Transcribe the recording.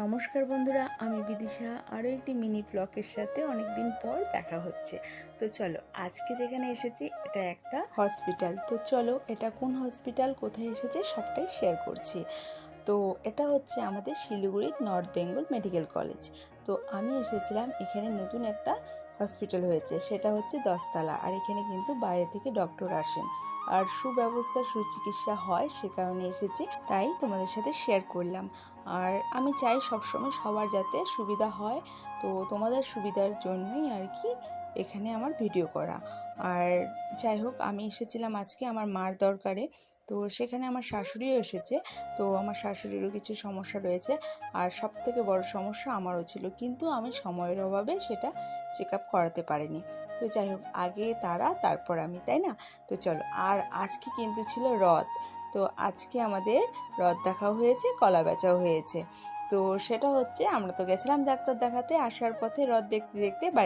নমস্কার বন্ধুরা, আমি বিদিশা আরও একটি মিনি ব্লগের সাথে অনেকদিন পর দেখা হচ্ছে। তো চলো, আজকে যেখানে এসেছি এটা একটা হসপিটাল। তো চলো, এটা কোন হসপিটাল, কোথায় এসেছে সবটাই শেয়ার করছি। তো এটা হচ্ছে আমাদের শিলিগুড়ির নর্থ বেঙ্গল মেডিকেল কলেজ। তো আমি এসেছিলাম, এখানে নতুন একটা হসপিটাল হয়েছে, সেটা হচ্ছে 10 তলা। আর এখানে কিন্তু বাইরে থেকে ডক্টর আসেন আর সুব্যবস্থা সুচিকিৎসা হয়, সে কারণে এসেছি, তাই তোমাদের সাথে শেয়ার করলাম। আর আমি চাই সবসময় সবার যাতে সুবিধা হয়, তো তোমাদের সুবিধার জন্যই আর কি এখানে আমার ভিডিও করা। আর যাই হোক, আমি এসেছিলাম আজকে আমার মার দরকারে। তো সেখানে আমার শাশুড়িও এসেছে। তো আমার শাশুড়িরও কিছু সমস্যা রয়েছে, আর সব থেকে বড় সমস্যা আমারও ছিল, কিন্তু আমি সময়ের অভাবে সেটা চেক আপ করাতে পারিনি। তো যাই হোক, আগে তারা তারপর আমি, তাই না? তো চলো, আর আজকে কিন্তু ছিল রথ। তো আজকে আমাদের রথ দেখাও হয়েছে, কলা বেচাও হয়েছে। তো সেটা হচ্ছে, আমরা তো গেছিলাম ডাক্তার দেখাতে, আসার পথে রথ দেখতে দেখতে বাড়ি